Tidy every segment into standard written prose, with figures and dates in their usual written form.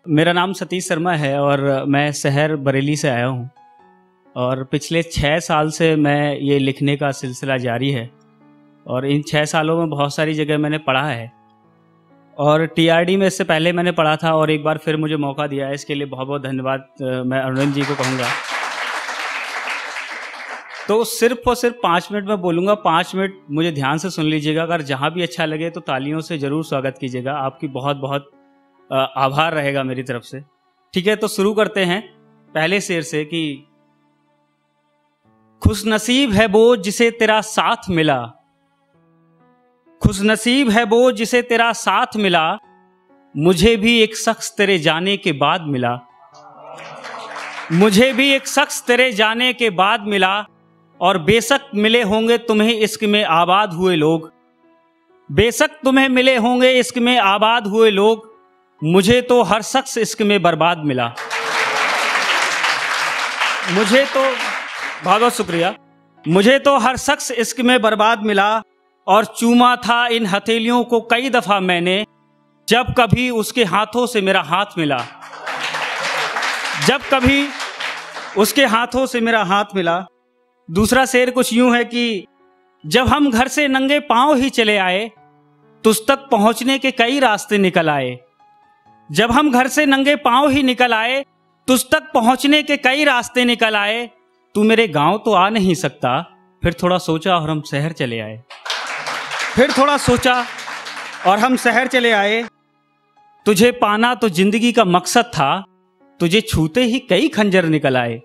मेरा नाम सतीश शर्मा है और मैं शहर बरेली से आया हूँ और पिछले 6 साल से मैं ये लिखने का सिलसिला जारी है और इन 6 सालों में बहुत सारी जगह मैंने पढ़ा है और टीआरडी में इससे पहले मैंने पढ़ा था और एक बार फिर मुझे मौका दिया है, इसके लिए बहुत बहुत धन्यवाद मैं अरुण जी को कहूँगा। तो सिर्फ और सिर्फ 5 मिनट मैं बोलूँगा, 5 मिनट मुझे ध्यान से सुन लीजिएगा। अगर जहाँ भी अच्छा लगे तो तालियों से ज़रूर स्वागत कीजिएगा। आपकी बहुत बहुत आभार रहेगा मेरी तरफ से। ठीक है, तो शुरू करते हैं पहले शेर से कि खुशनसीब है वो जिसे तेरा साथ मिला, खुशनसीब है वो जिसे तेरा साथ मिला, मुझे भी एक शख्स तेरे जाने के बाद मिला, मुझे भी एक शख्स तेरे जाने के बाद मिला। और बेशक मिले होंगे तुम्हें इश्क में आबाद हुए लोग, बेशक तुम्हें मिले होंगे इश्क में आबाद हुए लोग, मुझे तो हर शख्स इश्क में बर्बाद मिला। मुझे तो बहुत बहुत शुक्रिया। मुझे तो हर शख्स इश्क में बर्बाद मिला और चूमा था इन हथेलियों को कई दफा मैंने, जब कभी उसके हाथों से मेरा हाथ मिला, जब कभी उसके हाथों से मेरा हाथ मिला। दूसरा शेर कुछ यूं है कि जब हम घर से नंगे पांव ही चले आए, तुझ तक पहुंचने के कई रास्ते निकल आए, जब हम घर से नंगे पांव ही निकल आए, तुझ तक पहुंचने के कई रास्ते निकल आए। तू मेरे गांव तो आ नहीं सकता, फिर थोड़ा सोचा और हम शहर चले आए, फिर थोड़ा सोचा और हम शहर चले आए। तुझे पाना तो जिंदगी का मकसद था, तुझे छूते ही कई खंजर निकल आए,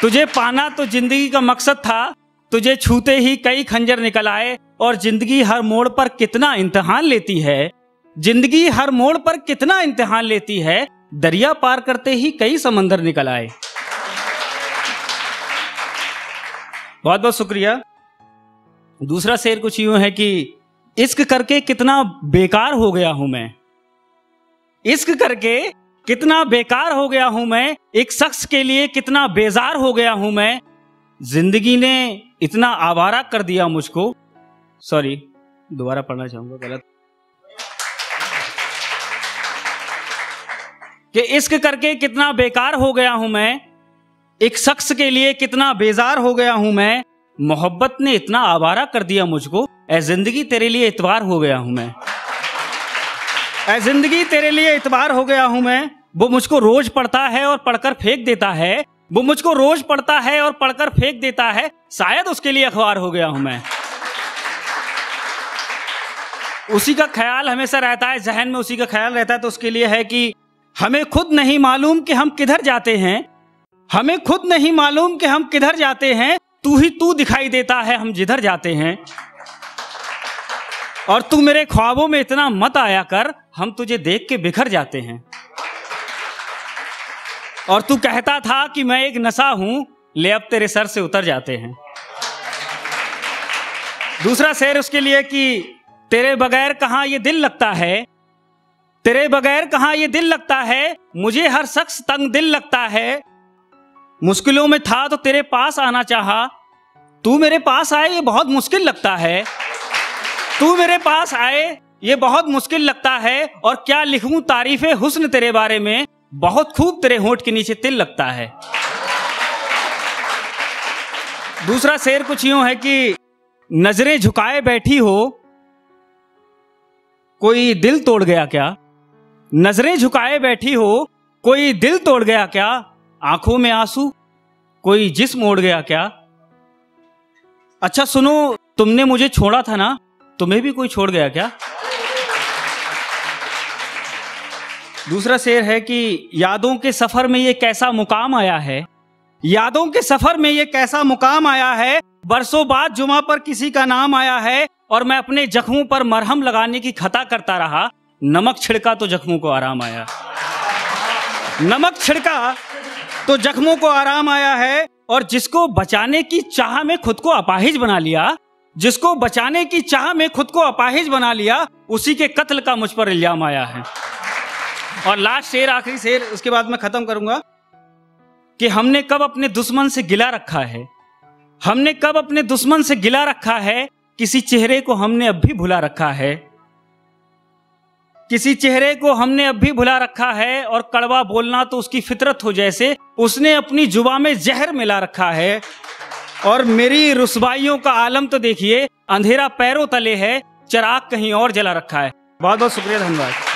तुझे पाना तो जिंदगी का मकसद था, तुझे छूते ही कई खंजर निकल आए। और जिंदगी हर मोड़ पर कितना इम्तिहान लेती है, जिंदगी हर मोड़ पर कितना इम्तिहान लेती है, दरिया पार करते ही कई समंदर निकल आए। बहुत बहुत शुक्रिया। दूसरा शेर कुछ यूं है कि इश्क करके कितना बेकार हो गया हूं मैं, इश्क करके कितना बेकार हो गया हूं मैं, एक शख्स के लिए कितना बेजार हो गया हूं मैं, जिंदगी ने इतना आवारा कर दिया मुझको। सॉरी, दोबारा पढ़ना चाहूंगा, गलत। कि इश्क करके कितना बेकार हो गया हूं मैं, एक शख्स के लिए कितना बेजार हो गया हूं मैं, मोहब्बत ने इतना आवारा कर दिया मुझको, ऐ जिंदगी तेरे लिए इतबार हो गया हूं मैं, ऐ जिंदगी तेरे लिए इतबार हो गया हूं मैं। वो मुझको रोज पढ़ता है और पढ़कर फेंक देता है, वो मुझको रोज पढ़ता है और पढ़कर फेंक देता है, शायद उसके लिए अखबार हो गया हूं मैं। उसी का ख्याल हमेशा रहता है, जहन में उसी का ख्याल रहता है। तो उसके लिए है कि हमें खुद नहीं मालूम कि हम किधर जाते हैं, हमें खुद नहीं मालूम कि हम किधर जाते हैं, तू ही तू दिखाई देता है हम जिधर जाते हैं। और तू मेरे ख्वाबों में इतना मत आया कर, हम तुझे देख के बिखर जाते हैं। और तू कहता था कि मैं एक नशा हूं, ले अब तेरे सर से उतर जाते हैं। दूसरा शेर उसके लिए कि तेरे बगैर कहां ये दिल लगता है, तेरे बगैर कहां ये दिल लगता है, मुझे हर शख्स तंग दिल लगता है। मुश्किलों में था तो तेरे पास आना चाहा, तू मेरे पास आए ये बहुत मुश्किल लगता है, तू मेरे पास आए ये बहुत मुश्किल लगता है। और क्या लिखूं तारीफे हुस्न तेरे बारे में, बहुत खूब तेरे होंठ के नीचे तिल लगता है। दूसरा शेर कुछ यूं है कि नजरें झुकाए बैठी हो, कोई दिल तोड़ गया क्या, नजरें झुकाए बैठी हो, कोई दिल तोड़ गया क्या, आंखों में आंसू, कोई जिस्म ओढ़ गया क्या। अच्छा सुनो, तुमने मुझे छोड़ा था ना, तुम्हें भी कोई छोड़ गया क्या। दूसरा शेर है कि यादों के सफर में ये कैसा मुकाम आया है, यादों के सफर में ये कैसा मुकाम आया है, बरसों बाद जुमा पर किसी का नाम आया है, और मैं अपने जख्मों पर मरहम लगाने की खता करता रहा, नमक छिड़का तो जख्मों को आराम आया, नमक छिड़का तो जख्मों को आराम आया है। और जिसको बचाने की चाह में खुद को अपाहिज बना लिया, जिसको बचाने की चाह में खुद को अपाहिज बना लिया, उसी के कत्ल का मुझ पर इल्जाम आया है। और लास्ट शेर, आखिरी शेर, उसके बाद मैं खत्म करूंगा कि हमने कब अपने दुश्मन से गिला रखा है, हमने कब अपने दुश्मन से गिला रखा है, किसी चेहरे को हमने अब भी भुला रखा है, किसी चेहरे को हमने अब भी भुला रखा है और कड़वा बोलना तो उसकी फितरत हो जैसे उसने अपनी जुबा में जहर मिला रखा है। और मेरी रुसवाइयों का आलम तो देखिए, अंधेरा पैरों तले है, चिराग कहीं और जला रखा है। बहुत बहुत शुक्रिया, धन्यवाद।